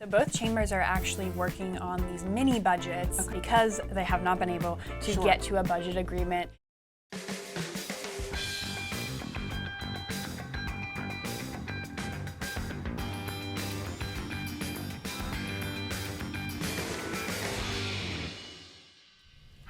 So both chambers are actually working on these mini budgets because they have not been able to get to a budget agreement.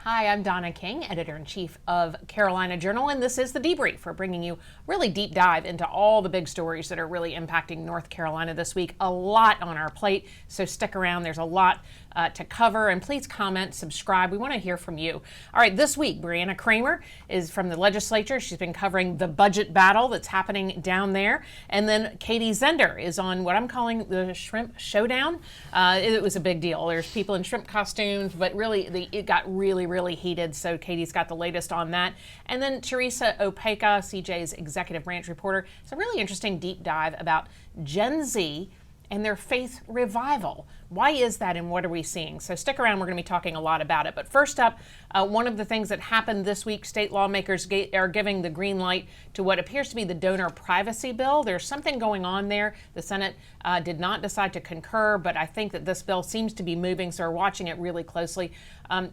Hi, I'm Donna King, Editor-in-Chief of Carolina Journal, and this is the Debrief. We're bringing you really deep dive into all the big stories that are really impacting North Carolina this week. A lot on our plate, so stick around. There's a lot to cover, and please comment, subscribe. We want to hear from you. All right, this week, Brianna Kramer is from the legislature. She's been covering the budget battle that's happening down there. And then Katie Zender is on what I'm calling the Shrimp Showdown. It was a big deal. There's people in shrimp costumes, but really, it got really heated, so Katie's got the latest on that. And then Teresa Opeka, CJ's executive branch reporter. It's a really interesting deep dive about Gen Z and their faith revival. Why is that, and what are we seeing? So stick around, we're going to be talking a lot about it. But first up, one of the things that happened this week, state lawmakers are giving the green light to what appears to be the donor privacy bill. There's something going on there. The Senate did not decide to concur, but I think that this bill seems to be moving, so we're watching it really closely.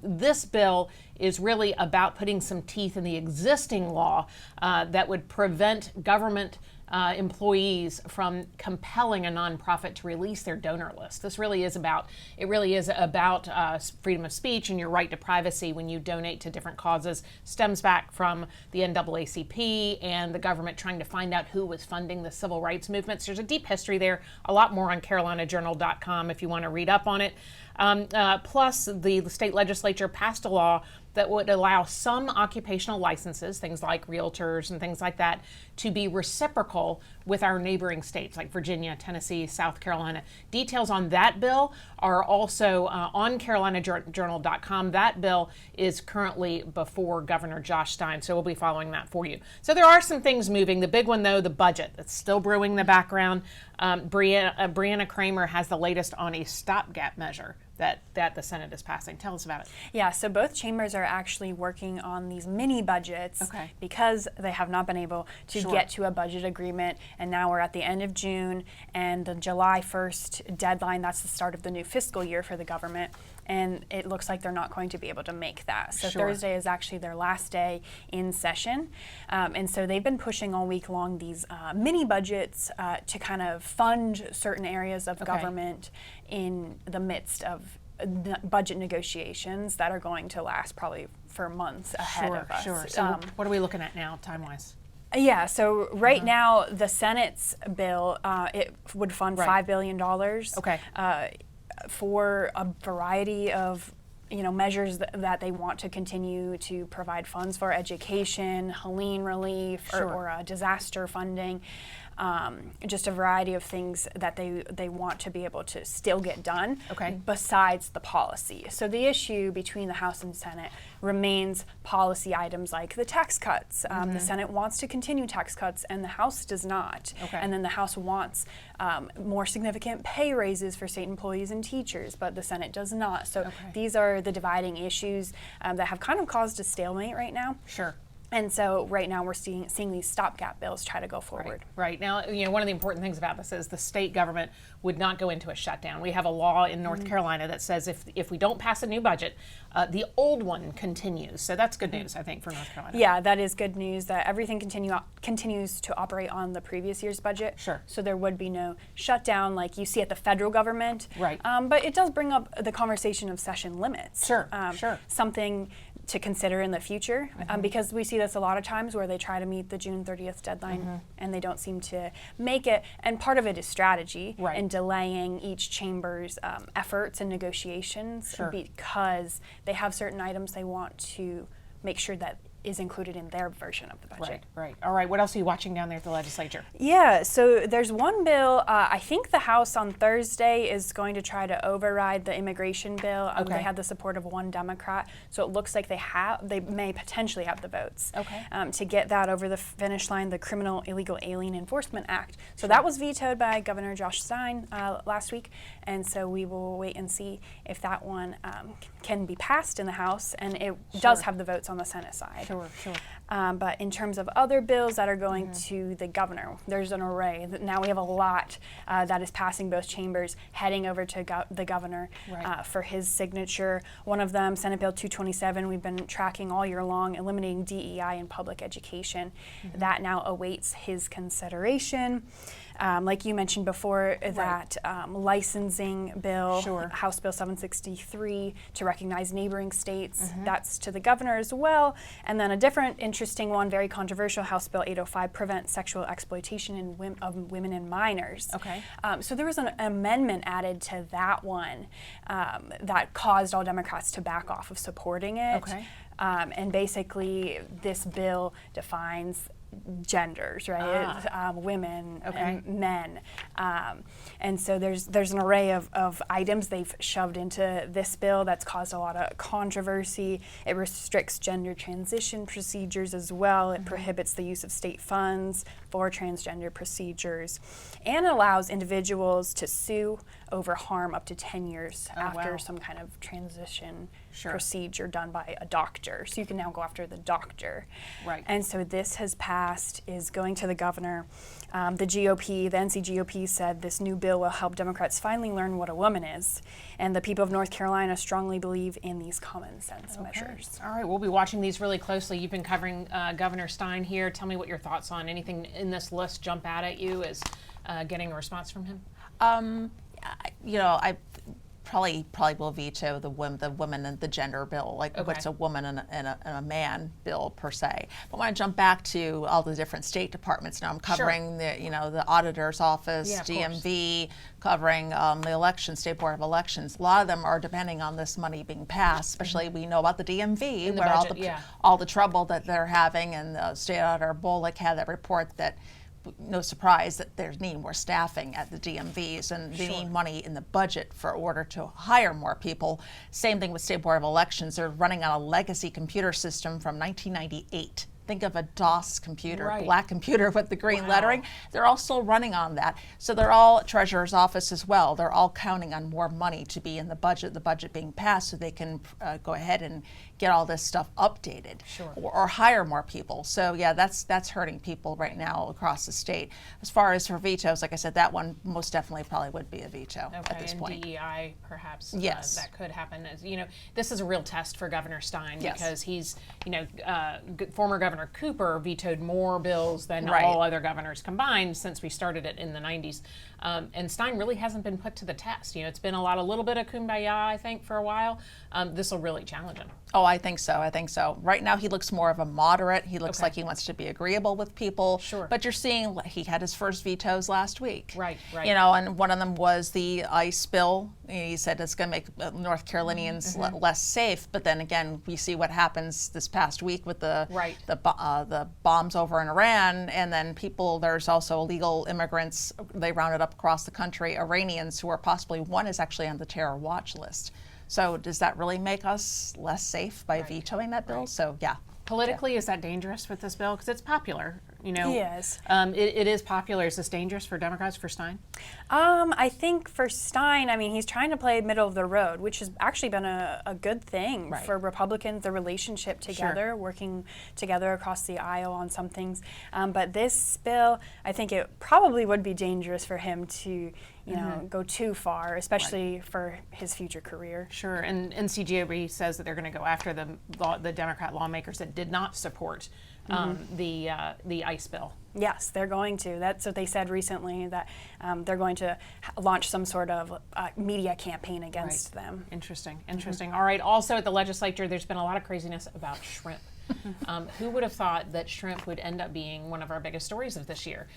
This bill is really about putting some teeth in the existing law that would prevent government employees from compelling a nonprofit to release their donor list. This really is about, freedom of speech and your right to privacy when you donate to different causes. Stems back from the NAACP and the government trying to find out who was funding the civil rights movements. There's a deep history there, a lot more on carolinajournal.com if you want to read up on it. Plus, the state legislature passed a law that would allow some occupational licenses, things like realtors and things like that, to be reciprocal with our neighboring states like Virginia, Tennessee, South Carolina. Details on that bill are also on carolinajournal.com. That bill is currently before Governor Josh Stein, so we'll be following that for you. So there are some things moving. The big one, though, the budget. It's still brewing in the background. Brianna Kramer has the latest on a stopgap measure that the Senate is passing. Tell us about it. Yeah, so both chambers are actually working on these mini budgets because they have not been able to get to a budget agreement, and now we're at the end of June, and the July 1st deadline, that's the start of the new fiscal year for the government, and it looks like they're not going to be able to make that. So Thursday is actually their last day in session, and so they've been pushing all week long these mini budgets to kind of fund certain areas of government in the midst of budget negotiations that are going to last probably for months ahead of us. So what are we looking at now, time-wise? Yeah, so right now the Senate's bill, it would fund $5 billion for a variety of measures that they want to continue to provide funds for: education, Helene relief, or disaster funding. Just a variety of things that they want to be able to still get done besides the policy. So the issue between the House and Senate remains policy items like the tax cuts. The Senate wants to continue tax cuts and the House does not. And then the House wants more significant pay raises for state employees and teachers, but the Senate does not. So these are the dividing issues that have kind of caused a stalemate right now. And so right now we're seeing these stopgap bills try to go forward. Right. Now, one of the important things about this is the state government would not go into a shutdown. We have a law in North Carolina that says if we don't pass a new budget, the old one continues. So that's good news, I think, for North Carolina. Yeah, that is good news that everything continues to operate on the previous year's budget. So there would be no shutdown like you see at the federal government. But it does bring up the conversation of session limits. Something to consider in the future, because we see this a lot of times where they try to meet the June 30th deadline and they don't seem to make it. And part of it is strategy in delaying each chamber's efforts and negotiations because they have certain items they want to make sure that is included in their version of the budget. All right, what else are you watching down there at the legislature? Yeah, so there's one bill, I think the House on Thursday is going to try to override the immigration bill. They had the support of one Democrat, so it looks like they may potentially have the votes to get that over the finish line, the Criminal Illegal Alien Enforcement Act. So that was vetoed by Governor Josh Stein last week, and so we will wait and see if that one can be passed in the House, and it does have the votes on the Senate side. Sure, sure. But in terms of other bills that are going to the governor, there's an array. Now we have a lot that is passing both chambers, heading over to the governor for his signature. One of them, Senate Bill 227, we've been tracking all year long, eliminating DEI in public education. That now awaits his consideration. Like you mentioned before, that licensing bill, House Bill 763, to recognize neighboring states, that's to the governor as well. And then a different interesting one, very controversial, House Bill 805, prevent sexual exploitation of women and minors. So there was an amendment added to that one that caused all Democrats to back off of supporting it. And basically, this bill defines genders, right? Women and men. And so there's an array of items they've shoved into this bill that's caused a lot of controversy. It restricts gender transition procedures as well. It prohibits the use of state funds for transgender procedures, and allows individuals to sue over harm up to 10 years after some kind of transition procedure done by a doctor. So you can now go after the doctor. And so this has passed, is going to the governor. The GOP, the NC GOP, said this new bill will help Democrats finally learn what a woman is. And the people of North Carolina strongly believe in these common sense measures. All right, we'll be watching these really closely. You've been covering Governor Stein here. Tell me what your thoughts on anything in this list jump out at you as getting a response from him? I probably will veto the women and the gender bill, like what's a woman and a man bill per se. But I want to jump back to all the different state departments. Now I'm covering the auditor's office, DMV, covering the elections, State Board of Elections. A lot of them are depending on this money being passed. Especially we know about the DMV, where all the trouble that they're having, and the State Auditor Bullock had that report that. No surprise that there's need more staffing at the DMVs, and they need money in the budget for order to hire more people. Same thing with State Board of Elections. They're running on a legacy computer system from 1998. Think of a DOS computer, black computer with the green lettering. They're all still running on that. So they're all Treasurer's Office as well. They're all counting on more money to be in the budget being passed, so they can go ahead and get all this stuff updated or hire more people. So yeah, that's hurting people right now across the state. As far as for vetoes, like I said, that one most definitely probably would be a veto at this point. DEI perhaps that could happen. As this is a real test for Governor Stein because he's former Governor Cooper vetoed more bills than all other governors combined since we started it in the 90s. And Stein really hasn't been put to the test. It's been a little bit of kumbaya, I think, for a while. This will really challenge him. Oh, I think so. Right now he looks more of a moderate. He looks like he wants to be agreeable with people. But you're seeing he had his first vetoes last week. Right. And one of them was the ICE bill. He said it's going to make North Carolinians less safe. But then again, we see what happens this past week with the bombs over in Iran, and then there's also illegal immigrants. They rounded up across the country, Iranians who are possibly, one is actually on the terror watch list. So does that really make us less safe by vetoing that bill? So yeah. Politically, is that dangerous with this bill? Because it's popular, Yes. It is popular. Is this dangerous for Democrats, for Stein? I think for Stein, he's trying to play middle of the road, which has actually been a good thing for Republicans, the relationship together, working together across the aisle on some things. But this bill, I think it probably would be dangerous for him to go too far, especially for his future career. Sure, and NCGOB says that they're going to go after the Democrat lawmakers that did not support the ICE bill. Yes, they're going to. That's what they said recently, that they're going to launch some sort of media campaign against them. Interesting. All right, also at the legislature, there's been a lot of craziness about shrimp. Who would have thought that shrimp would end up being one of our biggest stories of this year?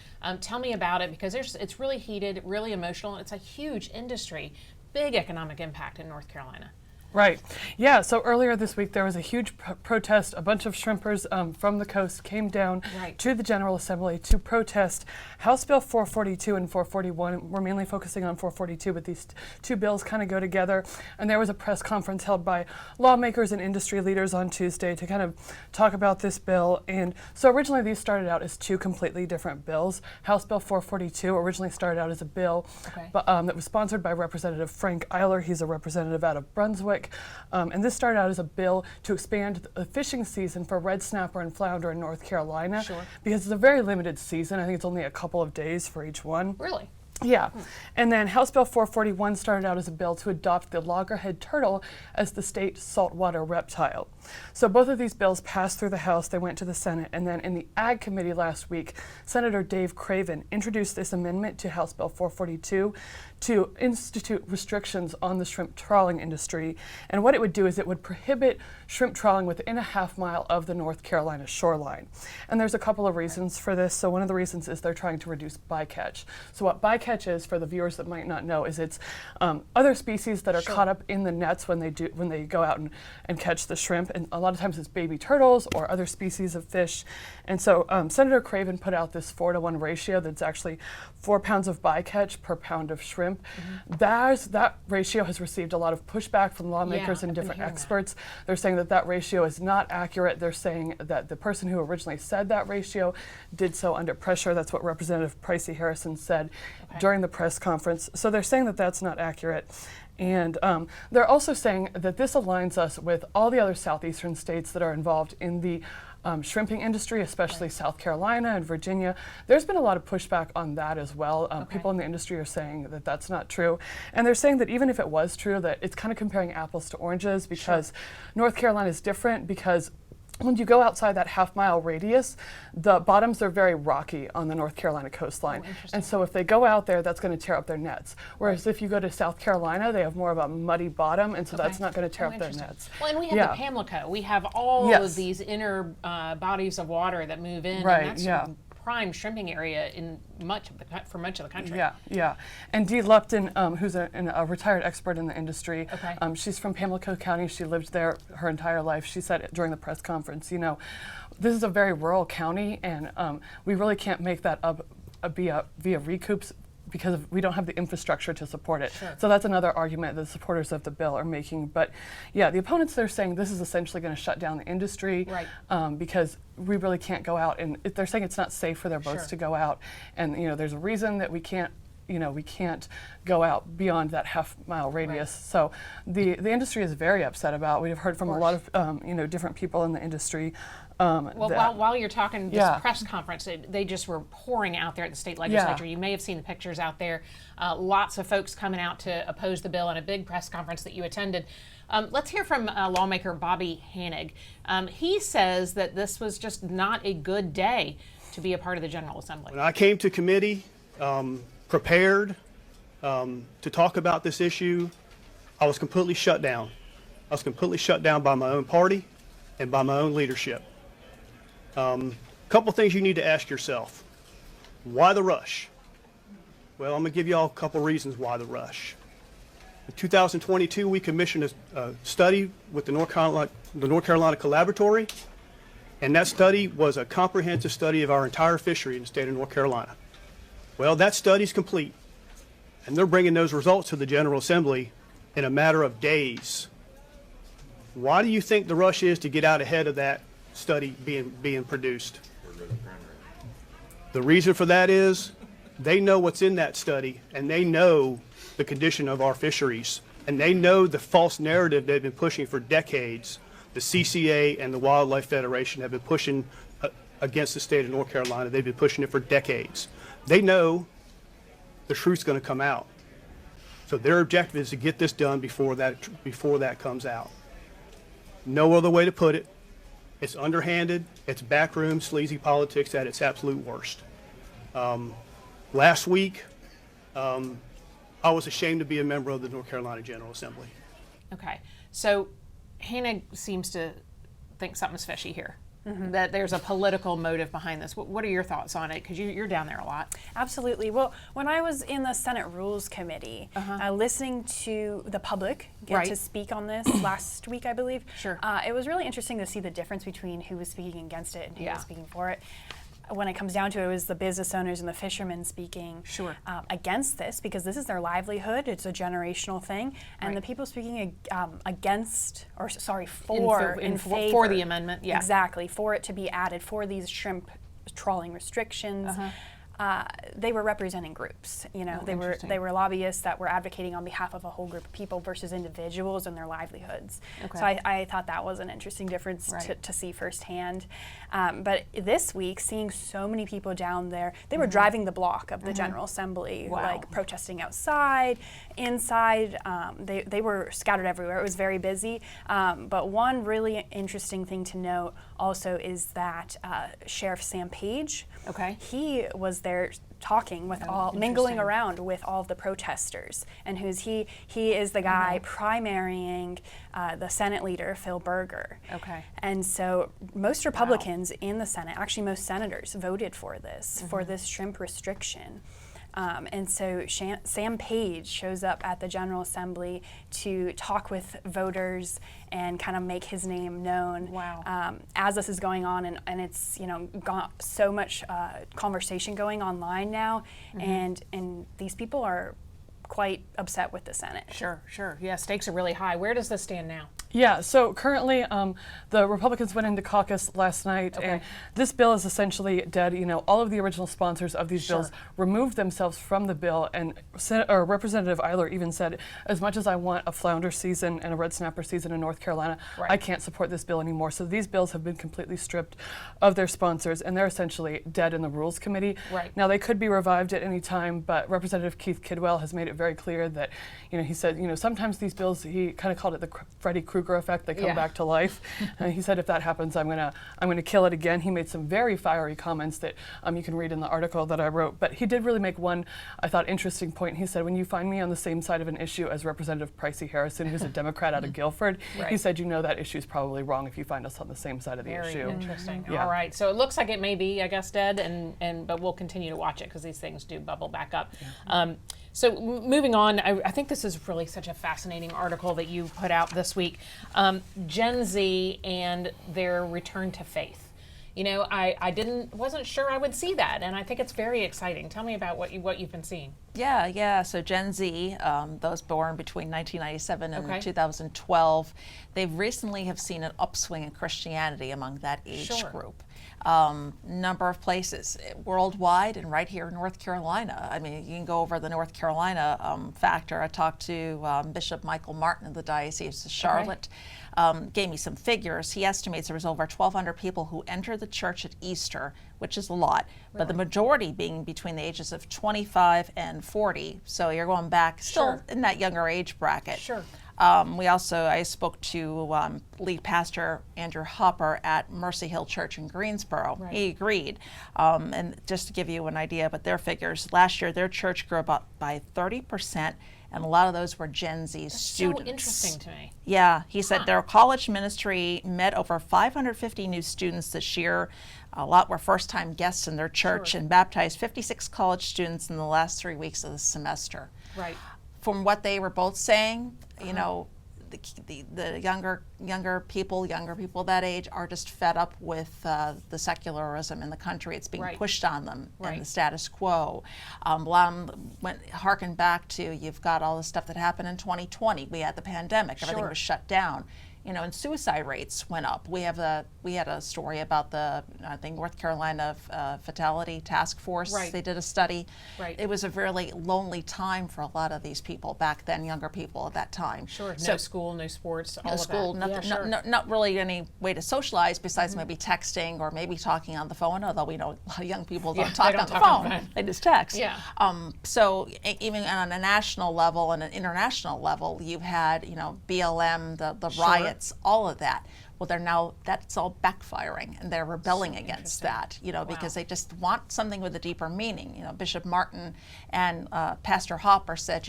Tell me about it, because it's really heated, really emotional. It's a huge industry, big economic impact in North Carolina. Right. Yeah, so earlier this week there was a huge protest. A bunch of shrimpers from the coast came down to the General Assembly to protest House Bill 442 and 441. We're mainly focusing on 442, but these two bills kind of go together. And there was a press conference held by lawmakers and industry leaders on Tuesday to kind of talk about this bill. And so originally these started out as two completely different bills. House Bill 442 originally started out as a bill that was sponsored by Representative Frank Eiler. He's a representative out of Brunswick. quick. And this started out as a bill to expand the fishing season for red snapper and flounder in North Carolina. Sure. Because it's a very limited season. I think it's only a couple of days for each one. Really? Yeah. And then House Bill 441 started out as a bill to adopt the loggerhead turtle as the state saltwater reptile. So both of these bills passed through the House, they went to the Senate, and then in the Ag Committee last week, Senator Dave Craven introduced this amendment to House Bill 442 to institute restrictions on the shrimp trawling industry. And what it would do is it would prohibit shrimp trawling within a half-mile of the North Carolina shoreline. And there's a couple of reasons for this. So one of the reasons is they're trying to reduce bycatch. So what bycatch is, for the viewers that might not know, is it's other species that are caught up in the nets when they go out and catch the shrimp. And a lot of times it's baby turtles or other species of fish. And so Senator Craven put out this 4-to-1 ratio that's actually 4 pounds of bycatch per pound of shrimp. That ratio has received a lot of pushback from lawmakers and different experts. They're saying that ratio is not accurate. They're saying that the person who originally said that ratio did so under pressure. That's what Representative Pricey Harrison said during the press conference. So they're saying that that's not accurate. And they're also saying that this aligns us with all the other southeastern states that are involved in the shrimping industry, especially South Carolina and Virginia. There's been a lot of pushback on that as well. People in the industry are saying that that's not true. And they're saying that even if it was true, that it's kind of comparing apples to oranges, because North Carolina is different, because when you go outside that half-mile radius, the bottoms are very rocky on the North Carolina coastline. And so if they go out there, that's going to tear up their nets. Whereas if you go to South Carolina, they have more of a muddy bottom, and so that's not going to tear up their nets. Well, and we have the Pamlico. We have all of these inner bodies of water that move in, and that's a prime shrimping area in for much of the country. Yeah. And Dee Lupton, who's a retired expert in the industry, she's from Pamlico County. She lived there her entire life. She said during the press conference, this is a very rural county, and we really can't make that up via recoups, because we don't have the infrastructure to support it. So that's another argument the supporters of the bill are making. But the opponents, they're saying this is essentially going to shut down the industry, because we really can't go out, and they're saying it's not safe for their boats to go out. And there's a reason that we can't go out beyond that half-mile radius. So the industry is very upset about. We've heard from a lot of different people in the industry. While you're talking this press conference, they just were pouring out there at the state legislature. You may have seen the pictures out there. Lots of folks coming out to oppose the bill in a big press conference that you attended. Let's hear from lawmaker Bobby Hanig. He says that this was just not a good day to be a part of the General Assembly. When I came to committee prepared to talk about this issue, I was completely shut down. I was completely shut down by my own party and by my own leadership. Couple things you need to ask yourself. Why the rush? Well, I'm going to give you all a couple reasons why the rush. In 2022, we commissioned a study with the North Carolina Collaboratory, and that study was a comprehensive study of our entire fishery in the state of North Carolina. Well, that study's complete, and they're bringing those results to the General Assembly in a matter of days. Why do you think the rush is to get out ahead of that study being produced? The reason for that is they know what's in that study, and they know the condition of our fisheries, and they know the false narrative they've been pushing for decades. The CCA and the Wildlife Federation have been pushing against the state of North Carolina. They've been pushing it for decades. They know the truth's going to come out. So their objective is to get this done before that comes out. No other way to put it. It's underhanded. It's backroom, sleazy politics at its absolute worst. Last week, I was ashamed to be a member of the North Carolina General Assembly. Okay, so Hannah seems to think something's fishy here. That there's a political motive behind this. What are your thoughts on it? Because you're down there a lot. Absolutely. Well, when I was in the Senate Rules Committee, listening to the public get to speak on this last week, I believe, it was really interesting to see the difference between who was speaking against it and who was speaking for it. When it comes down to it, it was the business owners and the fishermen speaking against this, because this is their livelihood. It's a generational thing, and the people speaking for the amendment, exactly, for it to be added, for these shrimp trawling restrictions. they were representing groups. They were lobbyists that were advocating on behalf of a whole group of people versus individuals and their livelihoods. Okay. So I thought that was an interesting difference to see firsthand. But this week, seeing so many people down there, they were driving the block of the General Assembly, like protesting outside, inside. They were scattered everywhere. It was very busy. But one really interesting thing to note also is that Sheriff Sam Page, he was there talking with mingling around with all of the protesters, and he is the guy primarying the Senate leader, Phil Berger. And so most Republicans in the Senate, actually most senators, voted for this shrimp restriction. And so Sam Page shows up at the General Assembly to talk with voters and kind of make his name known as this is going on. And it's got so much conversation going online now, and these people are quite upset with the Senate. Sure. Yeah, stakes are really high. Where does this stand now? Yeah, so currently the Republicans went into caucus last night, and this bill is essentially dead. All of the original sponsors of these bills removed themselves from the bill, and Representative Eiler even said, as much as I want a flounder season and a red snapper season in North Carolina, I can't support this bill anymore. So these bills have been completely stripped of their sponsors, and they're essentially dead in the Rules Committee. Now, they could be revived at any time, but Representative Keith Kidwell has made it very clear that, he said, sometimes these bills, he kind of called it the Freddy Krueger effect, they come back to life. He said, if that happens, I'm gonna kill it again. He made some very fiery comments that you can read in the article that I wrote, but he did really make one, I thought, interesting point. He said, when you find me on the same side of an issue as Representative Pricey Harrison, who's a Democrat out of Guilford, he said, that issue is probably wrong if you find us on the same side of the issue. Very interesting. All right, so it looks like it may be, I guess, dead, but we'll continue to watch it because these things do bubble back up. So moving on, I think this is really such a fascinating article that you put out this week. Gen Z and their return to faith. I wasn't sure I would see that, and I think it's very exciting. Tell me about what you've been seeing. Yeah. So Gen Z, those born between 1997 and 2012, they've recently have seen an upswing in Christianity among that age group. Number of places worldwide and right here in North Carolina. I mean, you can go over the North Carolina factor. I talked to Bishop Michael Martin of the Diocese of Charlotte. Gave me some figures. He estimates there was over 1,200 people who entered the church at Easter, which is a lot, but the majority being between the ages of 25 and 40. So you're going back still in that younger age bracket. I spoke to lead pastor Andrew Hopper at Mercy Hill Church in Greensboro. He agreed. And just to give you an idea about their figures, last year their church grew about by 30%, and a lot of those were Gen Z students. So interesting to me. Yeah, he said their college ministry met over 550 new students this year. A lot were first-time guests in their church and baptized 56 college students in the last 3 weeks of the semester. From what they were both saying, the younger people that age are just fed up with the secularism in the country. It's being pushed on them and the status quo. Harken back to, you've got all the stuff that happened in 2020. We had the pandemic. Everything was shut down. And suicide rates went up. We had a story about the North Carolina Fatality Task Force. They did a study. It was a really lonely time for a lot of these people back then, younger people at that time. No school, no sports, all of that. Not really any way to socialize besides maybe texting or maybe talking on the phone, although we know a lot of young people don't talk on the phone. They just text. So even on a national level and an international level, you've had BLM, the riots, all of that. Well, that's all backfiring, and they're rebelling against that, because they just want something with a deeper meaning. Bishop Martin and Pastor Hopper said,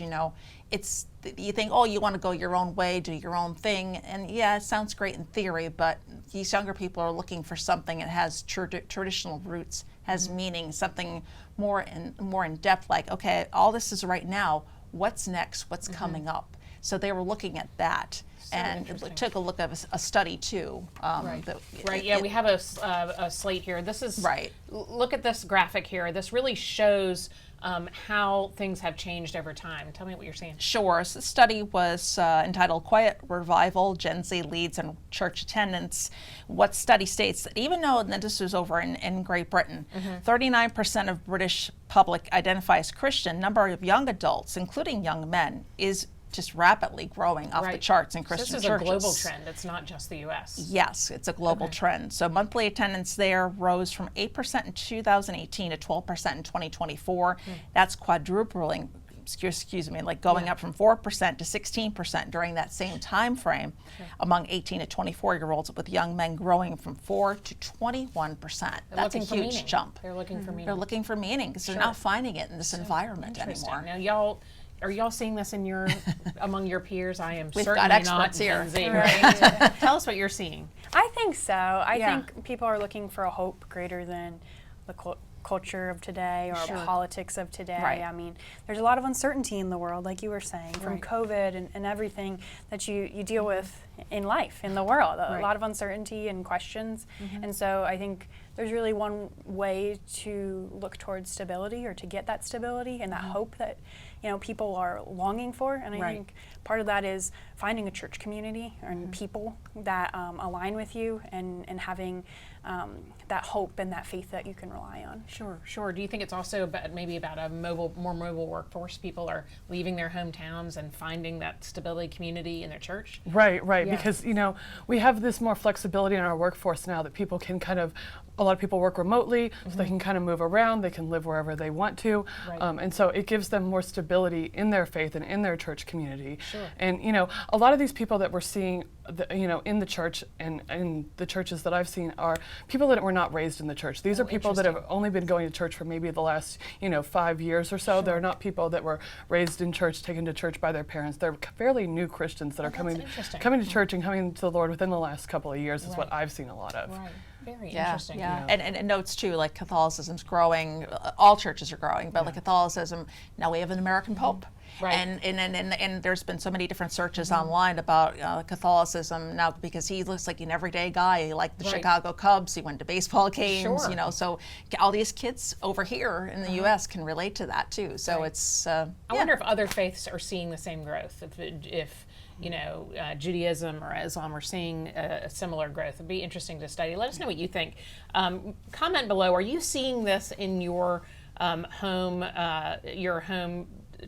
it's, you think, you want to go your own way, do your own thing, and yeah, it sounds great in theory, but these younger people are looking for something that has traditional roots, has meaning, something more in depth, like, okay, all this is right now, what's next, what's coming up? So they were looking at that. And took a look at a study too. We have a slate here. This is look at this graphic here. This really shows how things have changed over time. Tell me what you're seeing. Sure. So the study was entitled Quiet Revival, Gen Z Leads and Church Attendance. What study states that even though, and this was over in Great Britain, 39% of British public identify as Christian, number of young adults, including young men, is just rapidly growing off the charts in Christian churches. This is a global trend. It's not just the U.S. Yes, it's a global trend. So monthly attendance there rose from 8% in 2018 to 12% in 2024. That's quadrupling, excuse me, like going up from 4% to 16% during that same time frame among 18 to 24-year-olds, with young men growing from 4 to 21%. That's a huge jump. They're looking for meaning. They're looking for meaning because they're not finding it in this environment anymore. Now, are y'all seeing this in your among your peers? I am We've certainly got experts not here. Gen Z, right? Tell us what you're seeing. I think so. I think people are looking for a hope greater than the culture of today or politics of today. I mean, there's a lot of uncertainty in the world, like you were saying, from COVID and everything that you deal with in life, in the world. A lot of uncertainty and questions. And so I think there's really one way to look towards stability, or to get that stability and that hope that people are longing for. And I think part of that is finding a church community and people that align with you, and having that hope and that faith that you can rely on. Sure. Do you think it's also maybe about a more mobile workforce? People are leaving their hometowns and finding that stability community in their church? Right. Yeah. Because, we have this more flexibility in our workforce now that people can a lot of people work remotely, so they can kind of move around, they can live wherever they want to. And so it gives them more stability in their faith and in their church community. And, a lot of these people that we're seeing, in the church and in the churches that I've seen are people that were not raised in the church. These are people that have only been going to church for maybe the last, 5 years or so. They're not people that were raised in church, taken to church by their parents. They're fairly new Christians that are coming to church and coming to the Lord within the last couple of years is what I've seen a lot of. Very interesting. Yeah. And notes too, like Catholicism's growing, all churches are growing, but like Catholicism, now we have an American Pope. And there's been so many different searches online about Catholicism now, because he looks like an everyday guy. He liked the Chicago Cubs, he went to baseball games, so all these kids over here in the U.S. can relate to that too. So it's I wonder if other faiths are seeing the same growth, if Judaism or Islam are seeing a similar growth. It'd be interesting to study. Let us know what you think. Comment below. Are you seeing this in your home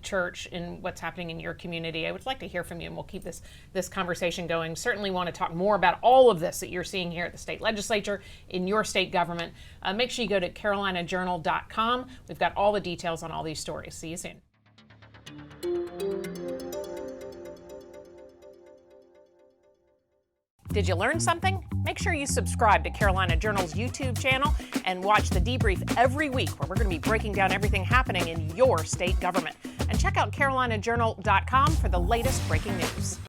church, in what's happening in your community? I would like to hear from you, and we'll keep this conversation going. Certainly want to talk more about all of this that you're seeing here at the state legislature, in your state government. Make sure you go to carolinajournal.com. We've got all the details on all these stories. See you soon. Did you learn something? Make sure you subscribe to Carolina Journal's YouTube channel and watch the Debrief every week, where we're going to be breaking down everything happening in your state government. And check out carolinajournal.com for the latest breaking news.